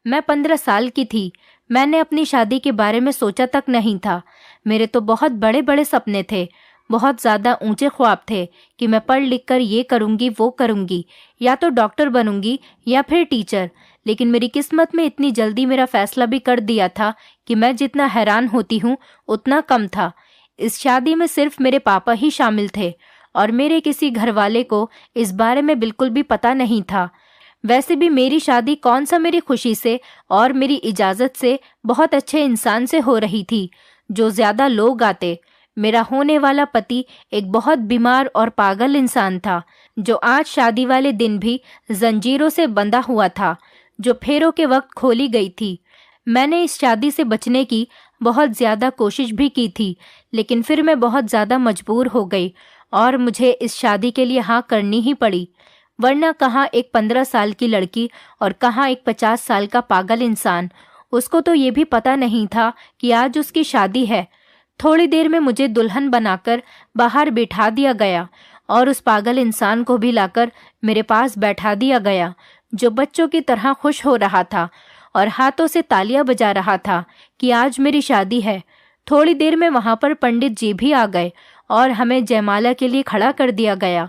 मैं 15 साल की थी। मैंने अपनी शादी के बारे में सोचा तक नहीं था। मेरे तो बहुत बड़े बड़े सपने थे, बहुत ज़्यादा ऊंचे ख्वाब थे कि मैं पढ़ लिख कर ये करूँगी वो करूँगी, या तो डॉक्टर बनूंगी या फिर टीचर। लेकिन मेरी किस्मत में इतनी जल्दी मेरा फैसला भी कर दिया था कि मैं जितना हैरान होती हूँ उतना कम था। इस शादी में सिर्फ मेरे पापा ही शामिल थे और मेरे किसी घरवाले को इस बारे में बिल्कुल भी पता नहीं था। वैसे भी मेरी शादी कौन सा मेरी खुशी से और मेरी इजाज़त से बहुत अच्छे इंसान से हो रही थी जो ज़्यादा लोग आते। मेरा होने वाला पति एक बहुत बीमार और पागल इंसान था जो आज शादी वाले दिन भी जंजीरों से बंधा हुआ था, जो फेरों के वक्त खोली गई थी। मैंने इस शादी से बचने की बहुत ज़्यादा कोशिश भी की थी, लेकिन फिर मैं बहुत ज़्यादा मजबूर हो गई और मुझे इस शादी के लिए हाँ करनी ही पड़ी। वरना कहाँ एक 15 साल की लड़की और कहाँ एक 50 साल का पागल इंसान। उसको तो ये भी पता नहीं था कि आज उसकी शादी है। थोड़ी देर में मुझे दुल्हन बनाकर बाहर बिठा दिया गया और उस पागल इंसान को भी लाकर मेरे पास बैठा दिया गया, जो बच्चों की तरह खुश हो रहा था और हाथों से तालियां बजा रहा था कि आज मेरी शादी है। थोड़ी देर में वहां पर पंडित जी भी आ गए और हमें जयमाला के लिए खड़ा कर दिया गया।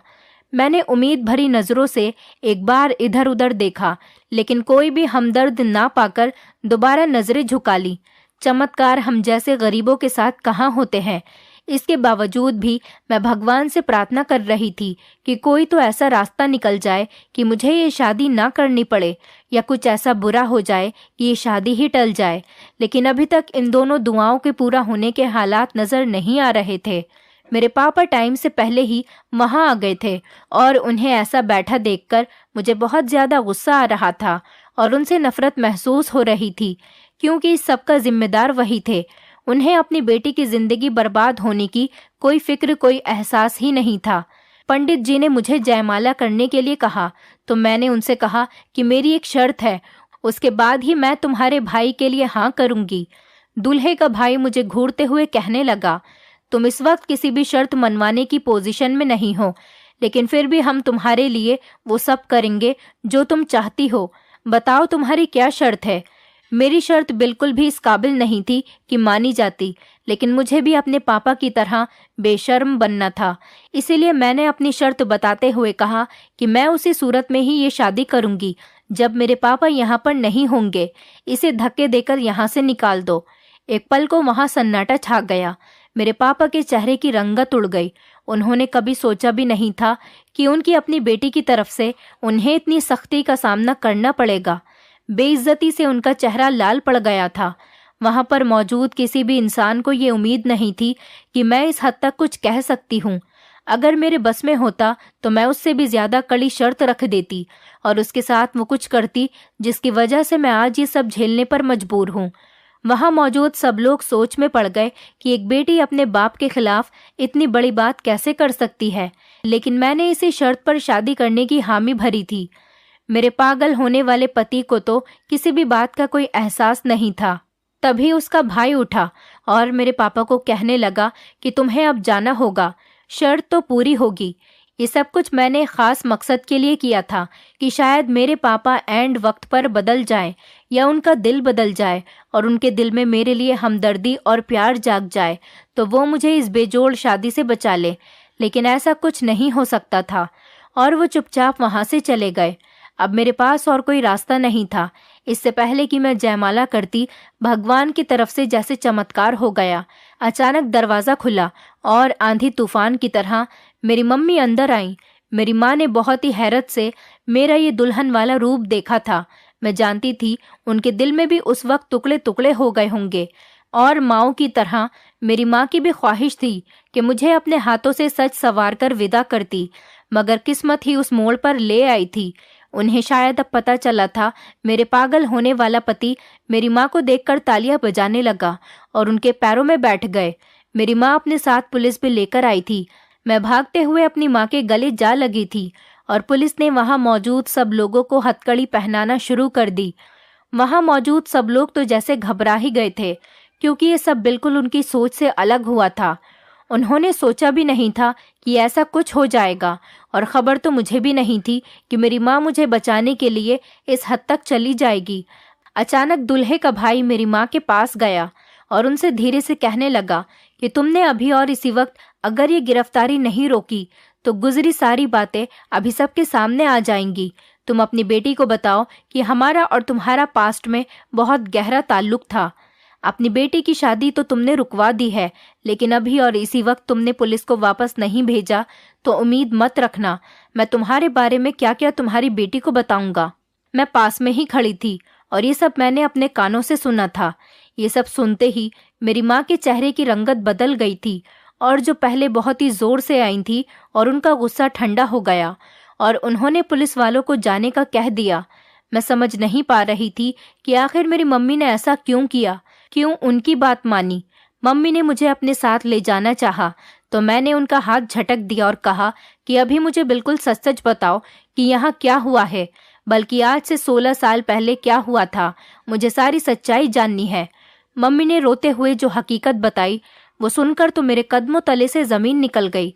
मैंने उम्मीद भरी नजरों से एक बार इधर उधर देखा, लेकिन कोई भी हमदर्द ना पाकर दोबारा नजरें झुका ली। चमत्कार हम जैसे गरीबों के साथ कहाँ होते हैं। इसके बावजूद भी मैं भगवान से प्रार्थना कर रही थी कि कोई तो ऐसा रास्ता निकल जाए कि मुझे ये शादी ना करनी पड़े, या कुछ ऐसा बुरा हो जाए कि ये शादी ही टल जाए। लेकिन अभी तक इन दोनों दुआओं के पूरा होने के हालात नजर नहीं आ रहे थे। मेरे पापा टाइम से पहले ही वहां आ गए थे और उन्हें ऐसा बैठा देखकर मुझे बहुत ज्यादा गुस्सा आ रहा था और उनसे नफरत महसूस हो रही थी, क्योंकि इस सब का जिम्मेदार वही थे। उन्हें अपनी बेटी की जिंदगी बर्बाद होने की कोई फिक्र, कोई एहसास ही नहीं था। पंडित जी ने मुझे जयमाला करने के लिए कहा तो मैंने उनसे कहा कि मेरी एक शर्त है, उसके बाद ही मैं तुम्हारे भाई के लिए हाँ करूंगी। दूल्हे का भाई मुझे घूरते हुए कहने लगा, तुम इस वक्त किसी भी शर्त मनवाने की पोजीशन में नहीं हो, लेकिन फिर भी हम तुम्हारे लिए वो सब करेंगे जो तुम चाहती हो। बताओ तुम्हारी क्या शर्त है। मेरी शर्त बिल्कुल भी इस काबिल नहीं थी कि मानी जाती, लेकिन मुझे भी अपने पापा की तरह बेशर्म बनना था। इसीलिए मैंने अपनी शर्त बताते हुए कहा कि मैं उसी सूरत में ही ये शादी करूंगी जब मेरे पापा यहाँ पर नहीं होंगे। इसे धक्के देकर यहाँ से निकाल दो। एक पल को वहाँ सन्नाटा छा गया। मेरे पापा के चेहरे की रंगत उड़ गई। उन्होंने कभी सोचा भी नहीं था कि उनकी अपनी बेटी की तरफ से उन्हें इतनी सख्ती का सामना करना पड़ेगा। बेइज्जती से उनका चेहरा लाल पड़ गया था। वहां पर मौजूद किसी भी इंसान को ये उम्मीद नहीं थी कि मैं इस हद तक कुछ कह सकती हूँ। अगर मेरे बस में होता तो मैं उससे भी ज्यादा कड़ी शर्त रख देती और उसके साथ वो कुछ करती जिसकी वजह से मैं आज ये सब झेलने पर मजबूर हूँ। वहां मौजूद सब लोग सोच में पड़ गए कि एक बेटी अपने बाप के खिलाफ इतनी बड़ी बात कैसे कर सकती है, लेकिन मैंने इसी शर्त पर शादी करने की हामी भरी थी। मेरे पागल होने वाले पति को तो किसी भी बात का कोई एहसास नहीं था। तभी उसका भाई उठा और मेरे पापा को कहने लगा कि तुम्हें अब जाना होगा, शर्त तो पूरी होगी। ये सब कुछ मैंने खास मकसद के लिए किया था कि शायद मेरे पापा एंड वक्त पर बदल जाएं या उनका दिल बदल जाए और उनके दिल में मेरे लिए हमदर्दी और प्यार जाग जाए तो वो मुझे इस बेजोड़ शादी से बचा ले। लेकिन ऐसा कुछ नहीं हो सकता था और वो चुपचाप वहां से चले गए। अब मेरे पास और कोई रास्ता नहीं था। इससे पहले कि मैं जयमाला करती, भगवान की तरफ से जैसे चमत्कार हो गया। अचानक दरवाज़ा खुला और आंधी तूफान की तरह मेरी मम्मी अंदर आई। मेरी माँ ने बहुत ही हैरत से मेरा ये दुल्हन वाला रूप देखा था। मैं जानती थी उनके दिल में भी उस वक्त टुकड़े टुकड़े हो गए होंगे और माँओं की तरह मेरी माँ की भी ख्वाहिश थी कि मुझे अपने हाथों से सज संवार कर विदा करती, मगर किस्मत ही उस मोड़ पर ले आई थी। उन्हें शायद अब पता चला था। मेरे पागल होने वाला पति मेरी माँ को देखकर तालियां बजाने लगा और उनके पैरों में बैठ गए। मेरी माँ अपने साथ पुलिस भी लेकर आई थी। मैं भागते हुए अपनी माँ के गले जा लगी थी और पुलिस ने वहां मौजूद सब लोगों को हथकड़ी पहनाना शुरू कर दी। वहां मौजूद सब लोग तो जैसे घबरा ही गए थे, क्योंकि ये सब बिल्कुल उनकी सोच से अलग हुआ था। उन्होंने सोचा भी नहीं था कि ऐसा कुछ हो जाएगा और खबर तो मुझे भी नहीं थी कि मेरी माँ मुझे बचाने के लिए इस हद तक चली जाएगी। अचानक दूल्हे का भाई मेरी माँ के पास गया और उनसे धीरे से कहने लगा कि तुमने अभी और इसी वक्त अगर ये गिरफ्तारी नहीं रोकी तो गुजरी सारी बातें अभी सबके सामने आ जाएंगी। तुम अपनी बेटी को बताओ कि हमारा और तुम्हारा पास्ट में बहुत गहरा ताल्लुक था। अपनी बेटी की शादी तो तुमने रुकवा दी है, लेकिन अभी और इसी वक्त तुमने पुलिस को वापस नहीं भेजा तो उम्मीद मत रखना मैं तुम्हारे बारे में क्या क्या तुम्हारी बेटी को बताऊंगा। मैं पास में ही खड़ी थी और ये सब मैंने अपने कानों से सुना था। ये सब सुनते ही मेरी माँ के चेहरे की रंगत बदल गई थी और जो पहले बहुत ही जोर से आई थी और उनका गुस्सा ठंडा हो गया और उन्होंने पुलिस वालों को जाने का कह दिया। मैं समझ नहीं पा रही थी कि आखिर मेरी मम्मी ने ऐसा क्यों किया, क्यों उनकी बात मानी। मम्मी ने मुझे अपने साथ ले जाना चाहा तो मैंने उनका हाथ झटक दिया और कहा कि अभी मुझे बिल्कुल सच सच बताओ कि यहाँ क्या हुआ है, बल्कि आज से 16 साल पहले क्या हुआ था। मुझे सारी सच्चाई जाननी है। मम्मी ने रोते हुए जो हकीकत बताई वो सुनकर तो मेरे कदमों तले से जमीन निकल गई।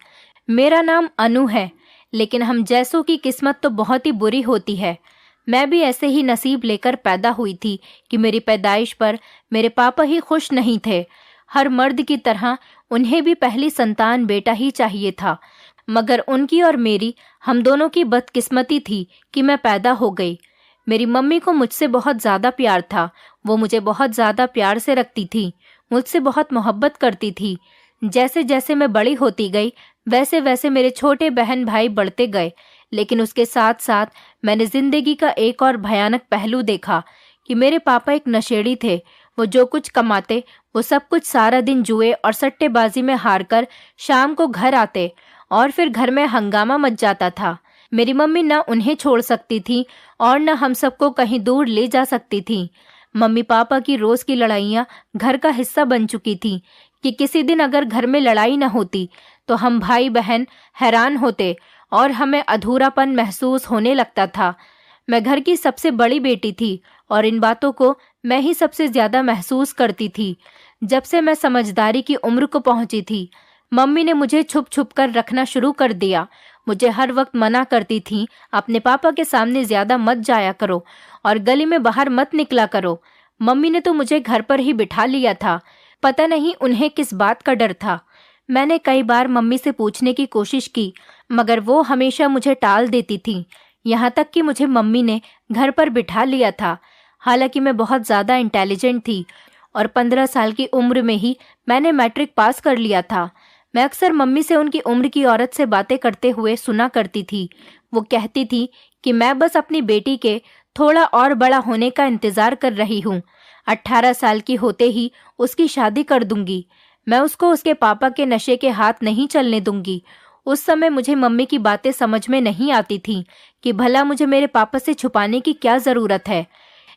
मेरा नाम अनु है, लेकिन हम जैसों की किस्मत तो बहुत ही बुरी होती है। मैं भी ऐसे ही नसीब लेकर पैदा हुई थी कि मेरी पैदाइश पर मेरे पापा ही खुश नहीं थे। हर मर्द की तरह उन्हें भी पहली संतान बेटा ही चाहिए था, मगर उनकी और मेरी, हम दोनों की बदकिस्मती थी कि मैं पैदा हो गई। मेरी मम्मी को मुझसे बहुत ज़्यादा प्यार था। वो मुझे बहुत ज़्यादा प्यार से रखती थी, मुझसे बहुत मोहब्बत करती थी। जैसे जैसे मैं बड़ी होती गई वैसे वैसे मेरे छोटे बहन भाई बढ़ते गए, लेकिन उसके साथ साथ मैंने जिंदगी का एक और भयानक पहलू देखा कि मेरे पापा एक नशेड़ी थे। वो जो कुछ कमाते वो सब कुछ सारा दिन जुए और सट्टेबाजी में हारकर शाम को घर आते और फिर घर में हंगामा मच जाता था। मेरी मम्मी न उन्हें छोड़ सकती थी और न हम सबको कहीं दूर ले जा सकती थी। मम्मी पापा की रोज की लड़ाइयाँ घर का हिस्सा बन चुकी थी कि किसी दिन अगर घर में लड़ाई न होती तो हम भाई बहन हैरान होते और हमें अधूरापन महसूस होने लगता था। मैं घर की सबसे बड़ी बेटी थी और इन बातों को मैं ही सबसे ज्यादा महसूस करती थी। जब से मैं समझदारी की उम्र को पहुंची थी, मम्मी ने मुझे छुप छुप कर रखना शुरू कर दिया। मुझे हर वक्त मना करती थी, अपने पापा के सामने ज्यादा मत जाया करो और गली में बाहर मत निकला करो। मम्मी ने तो मुझे घर पर ही बिठा लिया था। पता नहीं उन्हें किस बात का डर था। मैंने कई बार मम्मी से पूछने की कोशिश की, मगर वो हमेशा मुझे टाल देती थी। यहाँ तक कि मुझे मम्मी ने घर पर बिठा लिया था। हालांकि मैं बहुत ज़्यादा इंटेलिजेंट थी और 15 साल की उम्र में ही मैंने मैट्रिक पास कर लिया था। मैं अक्सर मम्मी से उनकी उम्र की औरत से बातें करते हुए सुना करती थी। वो कहती थी कि मैं बस अपनी बेटी के थोड़ा और बड़ा होने का इंतज़ार कर रही हूँ। 18 साल की होते ही उसकी शादी कर दूंगी। मैं उसको उसके पापा के नशे के हाथ नहीं चलने दूंगी। उस समय मुझे मम्मी की बातें समझ में नहीं आती थी कि भला मुझे मेरे पापा से छुपाने की क्या ज़रूरत है।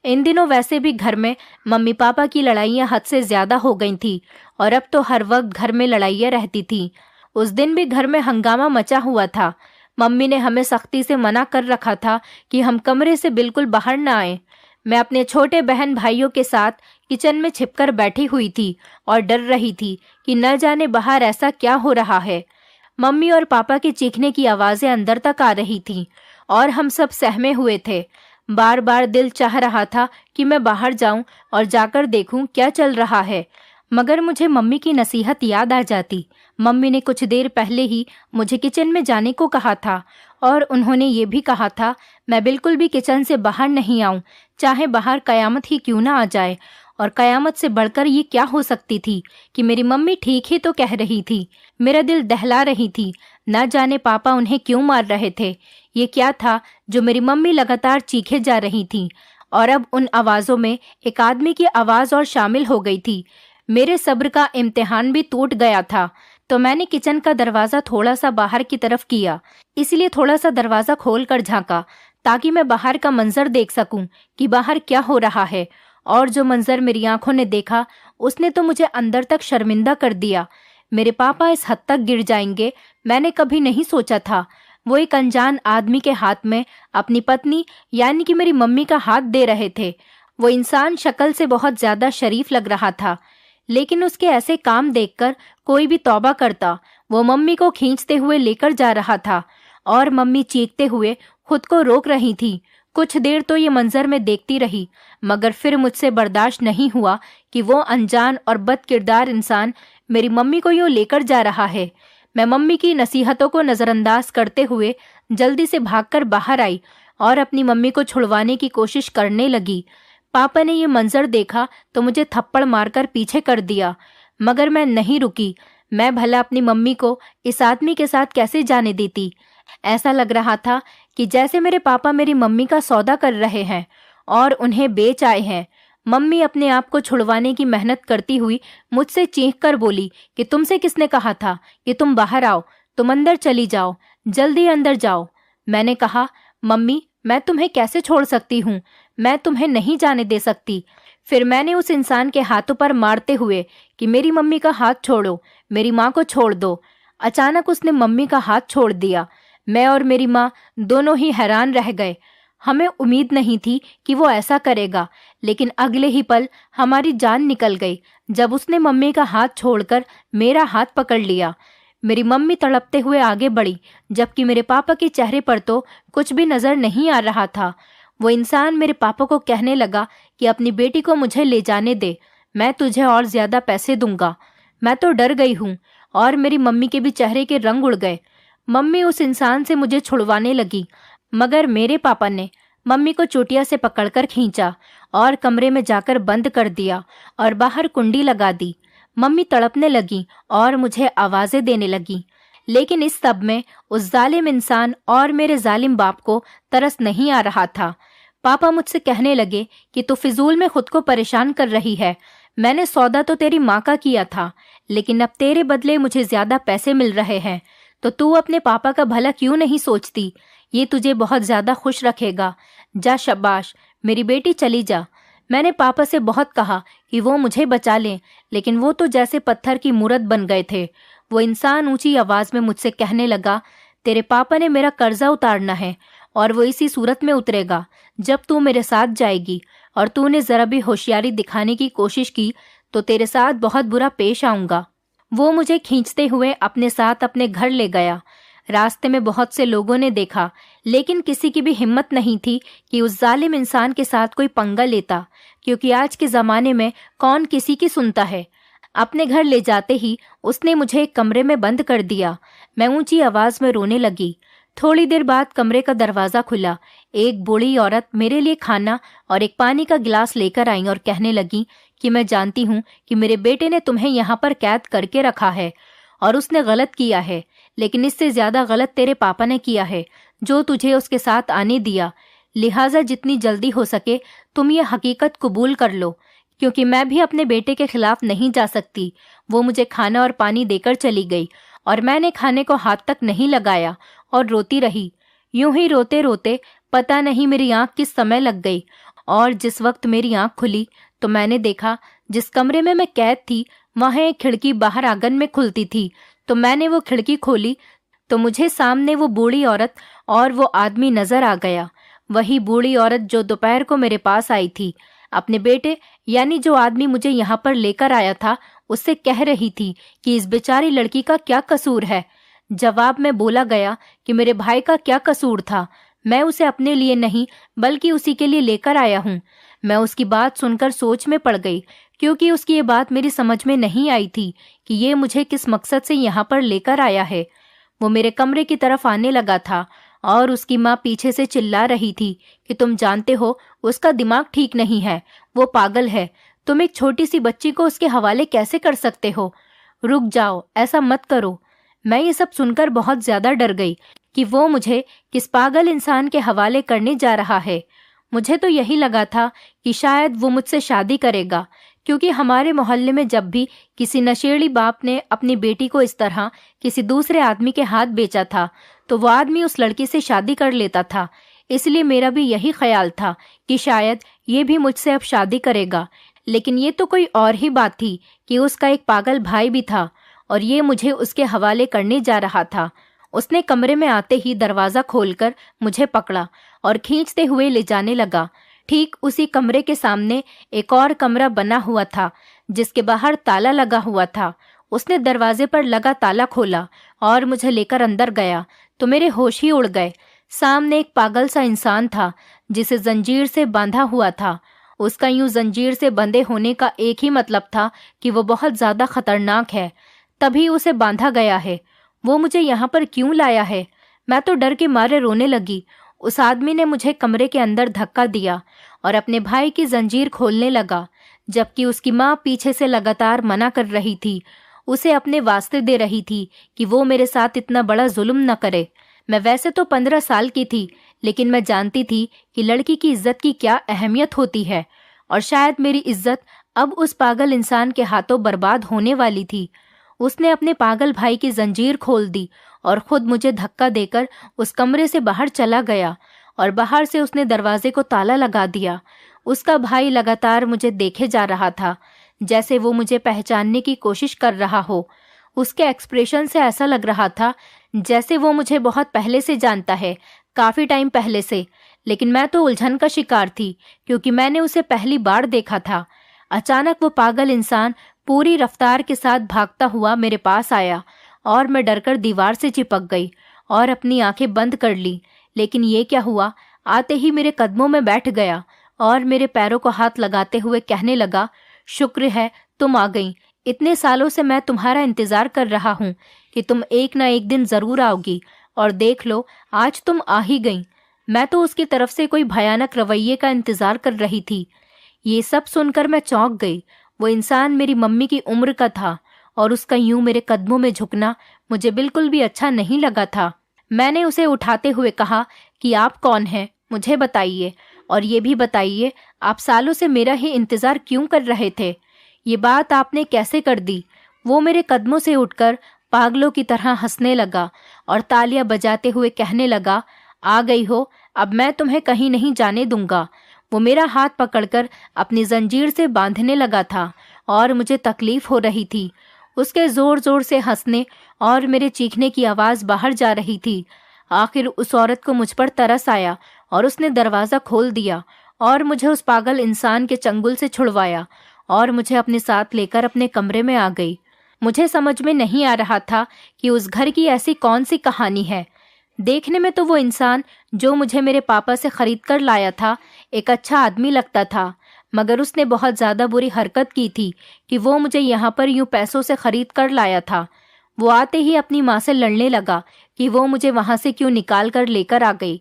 इन दिनों वैसे भी घर में मम्मी पापा की लड़ाइयाँ हद से ज़्यादा हो गई थी और अब तो हर वक्त घर में लड़ाइयाँ रहती थी। उस दिन भी घर में हंगामा मचा हुआ था। मम्मी ने हमें सख्ती से मना कर रखा था कि हम कमरे से बिल्कुल बाहर न आए। मैं अपने छोटे बहन भाइयों के साथ किचन में छिपकर बैठी हुई थी और डर रही थी कि न जाने बाहर ऐसा क्या हो रहा है। मम्मी और पापा के चीखने की आवाज़ें अंदर तक आ रही थीं और हम सब सहमे हुए थे। बार बार दिल चाह रहा था कि मैं बाहर जाऊं और जाकर देखूं क्या चल रहा है, मगर मुझे मम्मी की नसीहत याद आ जाती। मम्मी ने कुछ देर पहले ही मुझे किचन में जाने को कहा था और उन्होंने ये भी कहा था मैं बिल्कुल भी किचन से बाहर नहीं आऊं, चाहे बाहर कयामत ही क्यों ना आ जाए। और कयामत से बढ़कर ये क्या हो सकती थी कि मेरी मम्मी ठीक ही तो कह रही थी। मेरा दिल दहला रही थी। न जाने पापा उन्हें क्यों मार रहे थे। ये क्या था जो मेरी मम्मी लगातार चीखे जा रही थी और अब उन आवाज़ों में एक आदमी की आवाज़ और शामिल हो गई थी। मेरे सब्र का इम्तिहान भी टूट गया था, तो मैंने किचन का दरवाज़ा थोड़ा सा बाहर की तरफ किया। इसलिए थोड़ा सा दरवाज़ा खोल कर झाँका ताकि मैं बाहर का मंजर देख सकूं कि बाहर क्या हो रहा है। और जो मंजर मेरी आंखों ने देखा उसने तो मुझे अंदर तक शर्मिंदा कर दिया। मेरे पापा इस हद तक गिर जाएंगे मैंने कभी नहीं सोचा था। वो एक अनजान आदमी के हाथ में अपनी पत्नी यानी कि मेरी मम्मी का हाथ दे रहे थे। वो इंसान शक्ल से बहुत ज्यादा शरीफ लग रहा था, लेकिन उसके ऐसे काम देखकर कोई भी तौबा करता। वो मम्मी को खींचते हुए लेकर जा रहा था और मम्मी चीखते हुए खुद को रोक रही थी। कुछ देर तो ये मंजर मैं देखती रही, मगर फिर मुझसे बर्दाश्त नहीं हुआ कि वो अनजान और बदकिरदार इंसान मेरी मम्मी को यूं लेकर जा रहा है। मैं मम्मी की नसीहतों को नज़रअंदाज करते हुए जल्दी से भागकर बाहर आई और अपनी मम्मी को छुड़वाने की कोशिश करने लगी। पापा ने ये मंजर देखा तो मुझे थप्पड़ मारकर पीछे कर दिया, मगर मैं नहीं रुकी। मैं भला अपनी मम्मी को इस आदमी के साथ कैसे जाने देती। ऐसा लग रहा था कि जैसे मेरे पापा मेरी मम्मी का सौदा कर रहे हैं और उन्हें बेच आए हैं। मम्मी अपने आप को छुड़वाने की मेहनत करती हुई मुझसे चीख कर बोली कि तुमसे किसने कहा था कि तुम बाहर आओ, तुम अंदर चली जाओ, जल्दी अंदर जाओ। मैंने कहा, मम्मी मैं तुम्हें कैसे छोड़ सकती हूँ, मैं तुम्हें नहीं जाने दे सकती। फिर मैंने उस इंसान के हाथों पर मारते हुए कि मेरी मम्मी का हाथ छोड़ो, मेरी माँ को छोड़ दो। अचानक उसने मम्मी का हाथ छोड़ दिया। मैं और मेरी माँ दोनों ही हैरान रह गए। हमें उम्मीद नहीं थी कि वो ऐसा करेगा, लेकिन अगले ही पल हमारी जान निकल गई जब उसने मम्मी का हाथ छोड़कर मेरा हाथ पकड़ लिया। मेरी मम्मी तड़पते हुए आगे बढ़ी, जबकि मेरे पापा के चेहरे पर तो कुछ भी नजर नहीं आ रहा था। वो इंसान मेरे पापा को कहने लगा कि अपनी बेटी को मुझे ले जाने दे, मैं तुझे और ज्यादा पैसे दूंगा। मैं तो डर गई हूँ और मेरी मम्मी के भी चेहरे के रंग उड़ गए। मम्मी उस इंसान से मुझे छुड़वाने लगी, मगर मेरे पापा ने मम्मी को चोटिया से पकड़कर खींचा और कमरे में जाकर बंद कर दिया और बाहर कुंडी लगा दी। मम्मी तड़पने लगी और मुझे आवाजें देने लगी, लेकिन इस सब में उस जालिम इंसान और मेरे जालिम बाप को तरस नहीं आ रहा था। पापा मुझसे कहने लगे कि तू फिजूल में खुद को परेशान कर रही है। मैंने सौदा तो तेरी माँ का किया था, लेकिन अब तेरे बदले मुझे ज्यादा पैसे मिल रहे हैं, तो तू अपने पापा का भला क्यों नहीं सोचती। ये तुझे बहुत ज्यादा खुश रखेगा। जा शाबाश, मेरी बेटी चली जा। मैंने पापा से बहुत कहा कि वो मुझे बचा लें, लेकिन वो तो जैसे पत्थर की मूरत बन गए थे। वो इंसान ऊंची आवाज में मुझसे कहने लगा, तेरे पापा ने मेरा कर्जा उतारना है और वो इसी सूरत में उतरेगा जब तू मेरे साथ जाएगी, और तूने जरा भी होशियारी दिखाने की कोशिश की तो तेरे साथ बहुत बुरा पेश आऊंगा। वो मुझे खींचते हुए अपने साथ अपने घर ले गया। रास्ते में बहुत से लोगों ने देखा, लेकिन किसी की भी हिम्मत नहीं थी कि उस जालिम इंसान के साथ कोई पंगा लेता, क्योंकि आज के ज़माने में कौन किसी की सुनता है। अपने घर ले जाते ही उसने मुझे एक कमरे में बंद कर दिया। मैं ऊंची आवाज़ में रोने लगी। थोड़ी देर बाद कमरे का दरवाज़ा खुला। एक बूढ़ी औरत मेरे लिए खाना और एक पानी का गिलास लेकर आई और कहने लगी कि मैं जानती हूँ कि मेरे बेटे ने तुम्हें यहाँ पर कैद करके रखा है और उसने गलत किया है, लेकिन इससे ज्यादा गलत तेरे पापा ने किया है जो तुझे उसके साथ आने दिया। लिहाजा जितनी जल्दी हो सके तुम ये हकीकत कबूल कर लो, क्योंकि मैं भी अपने बेटे के खिलाफ नहीं जा सकती। वो मुझे खाना और पानी देकर चली गई और मैंने खाने को हाथ तक नहीं लगाया और रोती रही। यूं ही रोते रोते पता नहीं मेरी आंख किस समय लग गई, और जिस वक्त मेरी आंख खुली तो मैंने देखा जिस कमरे में मैं कैद थी वहां एक खिड़की बाहर आंगन में खुलती थी। तो मैंने वो खिड़की खोली तो मुझे सामने वो बूढ़ी औरत और वो आदमी नजर आ गया। वही बूढ़ी औरत जो दोपहर को मेरे पास आई थी, अपने बेटे यानी जो आदमी मुझे यहाँ पर लेकर आया था उससे कह रही थी कि इस बेचारी लड़की का क्या कसूर है। जवाब में बोला गया कि मेरे भाई का क्या कसूर था, मैं उसे अपने लिए नहीं बल्कि उसी के लिए लेकर आया हूँ। मैं उसकी बात सुनकर सोच में पड़ गई, क्योंकि उसकी ये बात मेरी समझ में नहीं आई थी कि ये मुझे किस मकसद से यहाँ पर लेकर आया है। वो मेरे कमरे की तरफ आने लगा था और उसकी माँ पीछे से चिल्ला रही थी कि तुम जानते हो उसका दिमाग ठीक नहीं है, वो पागल है, तुम एक छोटी सी बच्ची को उसके हवाले कैसे कर सकते हो। रुक जाओ, ऐसा मत करो। मैं ये सब सुनकर बहुत ज्यादा डर गई कि वो मुझे किस पागल इंसान के हवाले करने जा रहा है। मुझे तो यही लगा था कि शायद वो मुझसे शादी करेगा, क्योंकि हमारे मोहल्ले में जब भी किसी नशेड़ी बाप ने अपनी बेटी को इस तरह किसी दूसरे आदमी के हाथ बेचा था तो वो आदमी उस लड़की से शादी कर लेता था। इसलिए मेरा भी यही ख्याल था कि शायद ये भी मुझसे अब शादी करेगा। लेकिन ये तो कोई और ही बात थी कि उसका एक पागल भाई भी था और ये मुझे उसके हवाले करने जा रहा था। उसने कमरे में आते ही दरवाज़ा खोलकर मुझे पकड़ा और खींचते हुए ले जाने लगा। ठीक उसी कमरे के सामने एक और कमरा बना हुआ था जिसके बाहर ताला लगा हुआ था। उसने दरवाजे पर लगा ताला खोला और मुझे लेकर अंदर गया तो मेरे होश ही उड़ गए। सामने एक पागल सा इंसान था जिसे जंजीर से बांधा हुआ था। उसका यूं जंजीर से बंधे होने का एक ही मतलब था कि वो बहुत ज्यादा खतरनाक है, तभी उसे बांधा गया है। वो मुझे यहाँ पर क्यों लाया है? मैं तो डर के मारे रोने लगी। उस आदमी ने मुझे कमरे के अंदर धक्का दिया और अपने भाई की जंजीर खोलने लगा, जबकि उसकी माँ पीछे से लगातार मना कर रही थी, उसे अपने वास्ते दे रही थी कि वो मेरे साथ इतना बड़ा जुल्म न करे। मैं वैसे तो 15 साल की थी, लेकिन मैं जानती थी कि लड़की की इज्जत की क्या अहमियत होती है, और शायद मेरी इज्जत अब उस पागल इंसान के हाथों बर्बाद होने वाली थी। उसने अपने पागल भाई की जंजीर खोल दी और खुद मुझे धक्का देकर उस कमरे से बाहर चला गया, और बाहर से उसने दरवाजे को ताला लगा दिया। उसका भाई लगातार मुझे देखे जा रहा था, जैसे वो मुझे पहचानने की कोशिश कर रहा हो। उसके एक्सप्रेशन से ऐसा लग रहा था जैसे वो मुझे बहुत पहले से जानता है, काफी टाइम पहले से। लेकिन मैं तो उलझन का शिकार थी, क्योंकि मैंने उसे पहली बार देखा था। अचानक वो पागल इंसान पूरी रफ्तार के साथ भागता हुआ मेरे पास आया, और मैं डरकर दीवार से चिपक गई और अपनी आंखें बंद कर ली। लेकिन ये क्या हुआ, आते ही मेरे कदमों में बैठ गया और मेरे पैरों को हाथ लगाते हुए कहने लगा, शुक्र है तुम आ गई। इतने सालों से मैं तुम्हारा इंतजार कर रहा हूँ कि तुम एक ना एक दिन जरूर आओगी, और देख लो आज तुम आ ही गई। मैं तो उसकी तरफ से कोई भयानक रवैये का इंतजार कर रही थी। ये सब सुनकर मैं चौंक गई। वो इंसान मेरी मम्मी की उम्र का था, और उसका यूं मेरे कदमों में झुकना मुझे बिल्कुल भी अच्छा नहीं लगा था। मैंने उसे उठाते हुए कहा कि आप कौन हैं, मुझे बताइए, और ये भी बताइए आप सालों से मेरा ही इंतजार क्यों कर रहे थे? ये बात आपने कैसे कर दी? वो मेरे कदमों से उठकर पागलों की तरह हंसने लगा और तालियां बजाते हुए कहने लगा, आ गई हो, अब मैं तुम्हें कहीं नहीं जाने दूंगा। वो मेरा हाथ पकड़कर अपनी जंजीर से बांधने लगा था और मुझे तकलीफ हो रही थी। उसके जोर जोर से हंसने और मेरे चीखने की आवाज बाहर जा रही थी। आखिर उस औरत को मुझ पर तरस आया और उसने दरवाजा खोल दिया और मुझे उस पागल इंसान के चंगुल से छुड़वाया और मुझे अपने साथ लेकर अपने कमरे में आ गई। मुझे समझ में नहीं आ रहा था कि उस घर की ऐसी कौन सी कहानी है। देखने में तो वो इंसान जो मुझे मेरे पापा से खरीद कर लाया था एक अच्छा आदमी लगता था, मगर उसने बहुत ज्यादा बुरी हरकत की थी कि वो मुझे यहाँ पर यूं पैसों से खरीद कर लाया था। वो आते ही अपनी माँ से लड़ने लगा कि वो मुझे वहां से क्यों निकाल कर लेकर आ गई।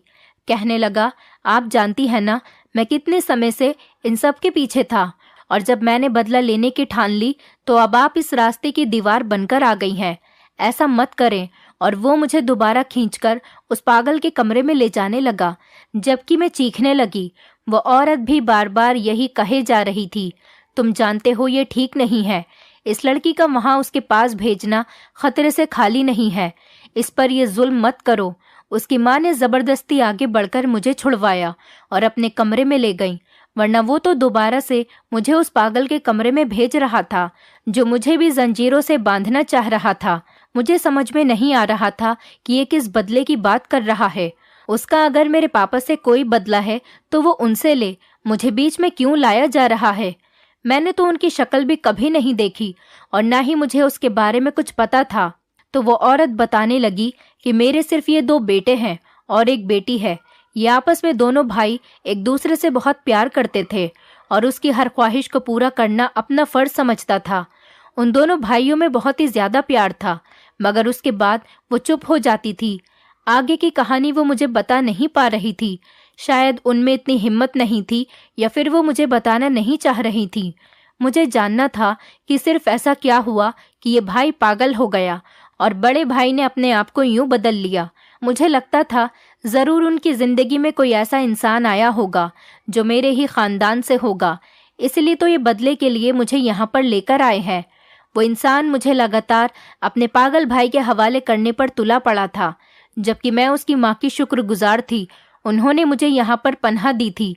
कहने लगा, आप जानती है ना मैं कितने समय से इन सब के पीछे था, और जब मैंने बदला लेने की ठान ली तो अब आप इस रास्ते की दीवार बनकर आ गई हैं। ऐसा मत करें। और वो मुझे दोबारा खींचकर उस पागल के कमरे में ले जाने लगा, जबकि मैं चीखने लगी। वो औरत भी बार बार यही कहे जा रही थी, तुम जानते हो ये ठीक नहीं है। इस लड़की का वहां उसके पास भेजना खतरे से खाली नहीं है। इस पर ये जुल्म मत करो। उसकी माँ ने जबरदस्ती आगे बढ़कर मुझे छुड़वाया और अपने कमरे में ले गई, वरना वो तो दोबारा से मुझे उस पागल के कमरे में भेज रहा था जो मुझे भी जंजीरों से बांधना चाह रहा था। मुझे समझ में नहीं आ रहा था कि ये किस बदले की बात कर रहा है। उसका अगर मेरे पापा से कोई बदला है तो वो उनसे ले, मुझे बीच में क्यों लाया जा रहा है? मैंने तो उनकी शक्ल भी कभी नहीं देखी और ना ही मुझे उसके बारे में कुछ पता था। तो वो औरत बताने लगी कि मेरे सिर्फ ये 2 बेटे हैं और एक बेटी है। ये आपस में दोनों भाई एक दूसरे से बहुत प्यार करते थे और उसकी हर ख्वाहिश को पूरा करना अपना फर्ज समझता था। उन दोनों भाइयों में बहुत ही ज्यादा प्यार था, मगर उसके बाद वो चुप हो जाती थी। आगे की कहानी वो मुझे बता नहीं पा रही थी। शायद उनमें इतनी हिम्मत नहीं थी, या फिर वो मुझे बताना नहीं चाह रही थी। मुझे जानना था कि सिर्फ ऐसा क्या हुआ कि ये भाई पागल हो गया और बड़े भाई ने अपने आप को यूं बदल लिया। मुझे लगता था जरूर उनकी जिंदगी में कोई ऐसा इंसान आया होगा जो मेरे ही खानदान से होगा, इसलिए तो ये बदले के लिए मुझे यहाँ पर लेकर आए हैं। वो इंसान मुझे लगातार अपने पागल भाई के हवाले करने पर तुला पड़ा था, जबकि मैं उसकी माँ की शुक्रगुजार थी। उन्होंने मुझे यहाँ पर पनाह दी थी।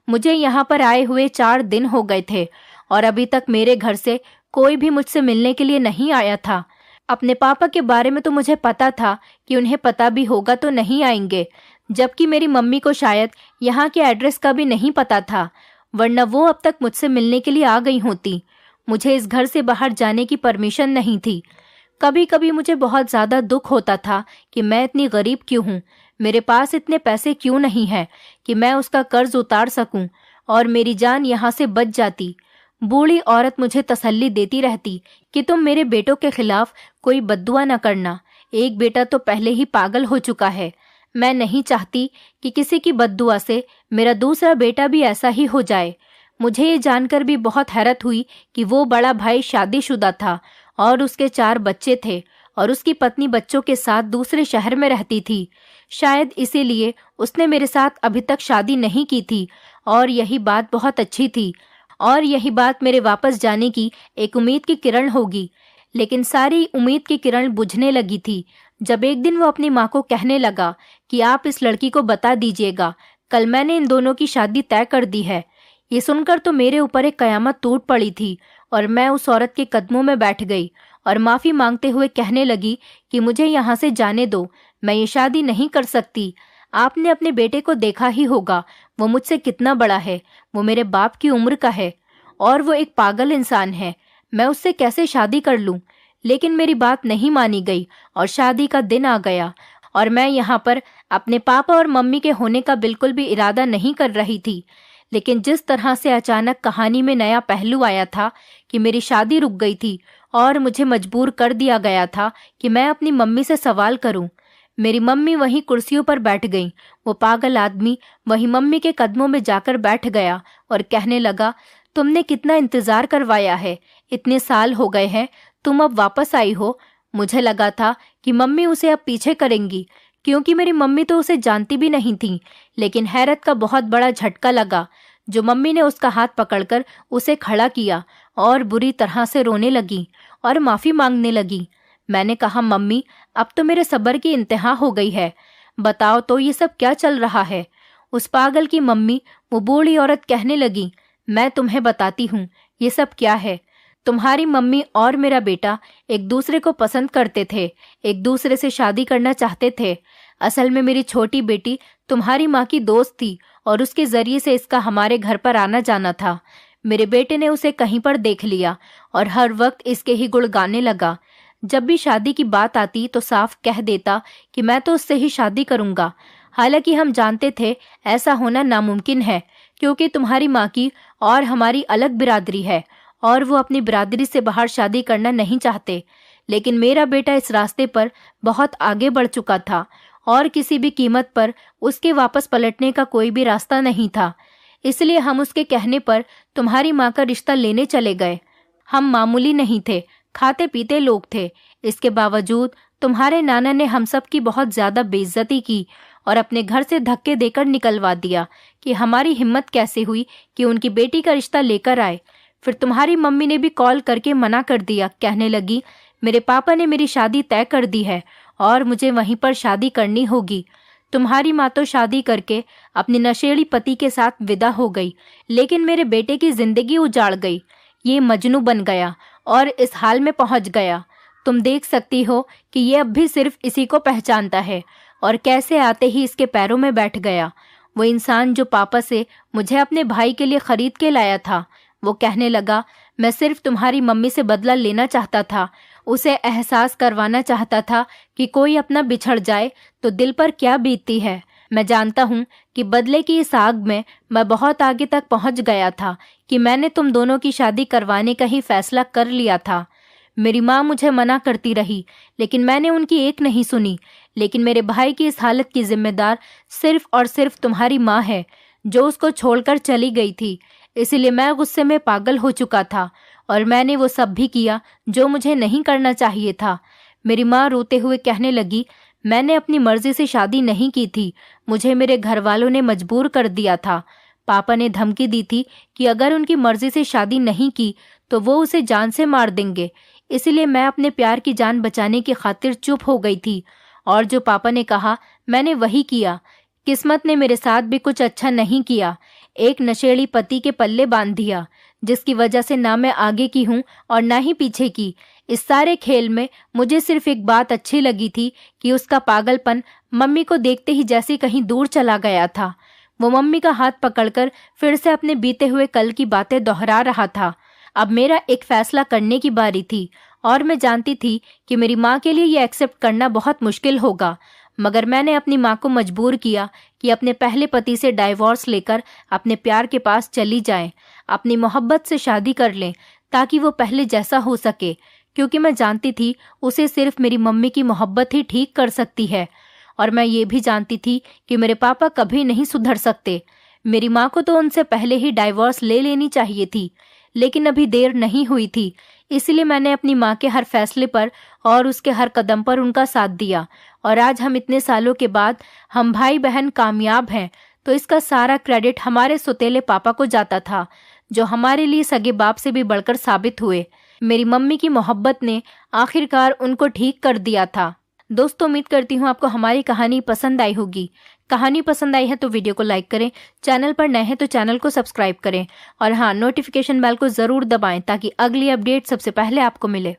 मुझे यहाँ पर आए हुए 4 दिन हो गए थे और अभी तक मेरे घर से कोई भी मुझसे मिलने के लिए नहीं आया था। अपने पापा के बारे में तो मुझे पता था कि उन्हें पता भी होगा तो नहीं आएंगे, जबकि मेरी मम्मी को शायद यहाँ के एड्रेस का भी नहीं पता था, वरना वो अब तक मुझसे मिलने के लिए आ गई होती। मुझे इस घर से बाहर जाने की परमिशन नहीं थी। कभी कभी मुझे बहुत ज्यादा दुख होता था कि मैं इतनी गरीब क्यों हूँ। मेरे पास इतने पैसे क्यों नहीं हैं कि मैं उसका कर्ज उतार सकूं और मेरी जान यहाँ से बच जाती। बूढ़ी औरत मुझे तसल्ली देती रहती कि तुम मेरे बेटों के खिलाफ कोई बद्दुआ न करना, एक बेटा तो पहले ही पागल हो चुका है। मैं नहीं चाहती कि किसी की बद्दुआ से मेरा दूसरा बेटा भी ऐसा ही हो जाए। मुझे ये जानकर भी बहुत हैरत हुई कि वो बड़ा भाई शादीशुदा था और उसके 4 बच्चे थे और उसकी पत्नी बच्चों के साथ दूसरे शहर में रहती थी। शायद इसीलिए उसने मेरे साथ अभी तक शादी नहीं की थी और यही बात बहुत अच्छी थी और यही बात मेरे वापस जाने की एक उम्मीद की किरण होगी। लेकिन सारी उम्मीद की किरण बुझने लगी थी जब एक दिन वो अपनी माँ को कहने लगा कि आप इस लड़की को बता दीजिएगा, कल मैंने इन दोनों की शादी तय कर दी है। ये सुनकर तो मेरे ऊपर एक कयामत टूट पड़ी थी और मैं उस औरत के कदमों में बैठ गई और माफी मांगते हुए कहने लगी कि मुझे यहाँ से जाने दो, मैं ये शादी नहीं कर सकती। आपने अपने बेटे को देखा ही होगा, वो मुझसे कितना बड़ा है, वो मेरे बाप की उम्र का है और वो एक पागल इंसान है। मैं उससे कैसे शादी कर लूं? लेकिन मेरी बात नहीं मानी गई और शादी का दिन आ गया और मैं यहाँ पर अपने पापा और मम्मी के होने का बिल्कुल भी इरादा नहीं कर रही थी। लेकिन जिस तरह से अचानक कहानी में नया पहलू आया था कि मेरी शादी रुक गई थी और मुझे मजबूर कर दिया गया था कि मैं अपनी मम्मी से सवाल करूं। मेरी मम्मी वहीं कुर्सियों पर बैठ गईं। वो पागल आदमी वहीं मम्मी के कदमों में जाकर बैठ गया और कहने लगा, तुमने कितना इंतजार करवाया है, इतने साल हो गए हैं, तुम अब वापस आई हो। मुझे लगा था कि मम्मी उसे अब पीछे करेंगी क्योंकि मेरी मम्मी तो उसे जानती भी नहीं थी। लेकिन हैरत का बहुत बड़ा झटका लगा जो मम्मी ने उसका हाथ पकड़कर उसे खड़ा किया और बुरी तरह से रोने लगी और माफी मांगने लगी। मैंने कहा, मम्मी अब तो मेरे सब्र की इंतहा हो गई है, बताओ तो ये सब क्या चल रहा है। उस पागल की मम्मी, वो बूढ़ी औरत कहने लगी, मैं तुम्हें बताती हूँ ये सब क्या है। तुम्हारी मम्मी और मेरा बेटा एक दूसरे को पसंद करते थे, एक दूसरे से शादी करना चाहते थे। असल में मेरी छोटी बेटी तुम्हारी माँ की दोस्त थी और उसके जरिए से इसका हमारे घर पर आना जाना था। मेरे बेटे ने उसे कहीं पर देख लिया और हर वक्त इसके ही गुण गाने लगा। जब भी शादी की बात आती तो साफ कह देता कि मैं तो उससे ही शादी करूंगा। हालांकि हम जानते थे ऐसा होना नामुमकिन है क्योंकि तुम्हारी माँ की और हमारी अलग बिरादरी है और वो अपनी बिरादरी से बाहर शादी करना नहीं चाहते। लेकिन मेरा बेटा इस रास्ते पर बहुत आगे बढ़ चुका था और किसी भी कीमत पर उसके वापस पलटने का कोई भी रास्ता नहीं था। इसलिए हम उसके कहने पर तुम्हारी माँ का रिश्ता लेने चले गए। हम मामूली नहीं थे, खाते पीते लोग थे। इसके बावजूद तुम्हारे नाना ने हम सब की बहुत ज्यादा बेइज्जती की और अपने घर से धक्के देकर निकलवा दिया कि हमारी हिम्मत कैसे हुई कि उनकी बेटी का रिश्ता लेकर आए। फिर तुम्हारी मम्मी ने भी कॉल करके मना कर दिया, कहने लगी, मेरे पापा ने मेरी शादी तय कर दी है और मुझे वहीं पर शादी करनी होगी। तुम्हारी माँ तो शादी करके अपने नशेड़ी पति के साथ विदा हो गई, लेकिन मेरे बेटे की जिंदगी उजाड़ गई। ये मजनू बन गया और इस हाल में पहुंच गया। तुम देख सकती हो कि ये अब भी सिर्फ इसी को पहचानता है और कैसे आते ही इसके पैरों में बैठ गया। वो इंसान जो पापा से मुझे अपने भाई के लिए खरीद के लाया था, वो कहने लगा, मैं सिर्फ तुम्हारी मम्मी से बदला लेना चाहता था, उसे एहसास करवाना चाहता था कि कोई अपना बिछड़ जाए तो दिल पर क्या बीतती है। मैं जानता हूँ कि बदले की इस आग में मैं बहुत आगे तक पहुँच गया था कि मैंने तुम दोनों की शादी करवाने का ही फैसला कर लिया था। मेरी माँ मुझे मना करती रही लेकिन मैंने उनकी एक नहीं सुनी। लेकिन मेरे भाई की इस हालत की जिम्मेदार सिर्फ और सिर्फ तुम्हारी माँ है जो उसको छोड़कर चली गई थी। इसलिए मैं गुस्से में पागल हो चुका था और मैंने वो सब भी किया जो मुझे नहीं करना चाहिए था। मेरी माँ रोते हुए कहने लगी, मैंने अपनी मर्जी से शादी नहीं की थी, मुझे मेरे घर वालों ने मजबूर कर दिया था। पापा ने धमकी दी थी कि अगर उनकी मर्जी से शादी नहीं की तो वो उसे जान से मार देंगे। इसलिए मैं अपने प्यार की जान बचाने की खातिर चुप हो गई थी और जो पापा ने कहा मैंने वही किया। किस्मत ने मेरे साथ भी कुछ अच्छा नहीं किया, एक नशेड़ी पति के पल्ले बांध दिया जिसकी वजह से ना मैं आगे की हूँ और ना ही पीछे की। इस सारे खेल में मुझे सिर्फ एक बात अच्छी लगी थी कि उसका पागलपन मम्मी को देखते ही जैसे कहीं दूर चला गया था। वो मम्मी का हाथ पकड़कर फिर से अपने बीते हुए कल की बातें दोहरा रहा था। अब मेरा एक फैसला करने की बारी थी और मैं जानती थी कि मेरी माँ के लिए ये एक्सेप्ट करना बहुत मुश्किल होगा। मगर मैंने अपनी माँ को मजबूर किया कि अपने पहले पति से डाइवोर्स लेकर अपने प्यार के पास चली जाएं, अपनी मोहब्बत से शादी कर लें ताकि वो पहले जैसा हो सके, क्योंकि मैं जानती थी उसे सिर्फ मेरी मम्मी की मोहब्बत ही ठीक कर सकती है। और मैं ये भी जानती थी कि मेरे पापा कभी नहीं सुधर सकते। मेरी माँ को तो उनसे पहले ही डाइवोर्स ले लेनी चाहिए थी, लेकिन अभी देर नहीं हुई थी। इसलिए मैंने अपनी माँ के हर फैसले पर और उसके हर कदम पर उनका साथ दिया। और आज हम इतने सालों के बाद हम भाई बहन कामयाब हैं, तो इसका सारा क्रेडिट हमारे सौतेले पापा को जाता था, जो हमारे लिए सगे बाप से भी बढ़कर साबित हुए। मेरी मम्मी की मोहब्बत ने आखिरकार उनको ठीक कर दिया था। दोस्तों, उम्मीद करती हूँ आपको हमारी कहानी पसंद आई होगी। कहानी पसंद आई है तो वीडियो को लाइक करें, चैनल पर नए हैं तो चैनल को सब्सक्राइब करें और हाँ, नोटिफिकेशन बेल को जरूर दबाएं ताकि अगली अपडेट सबसे पहले आपको मिले।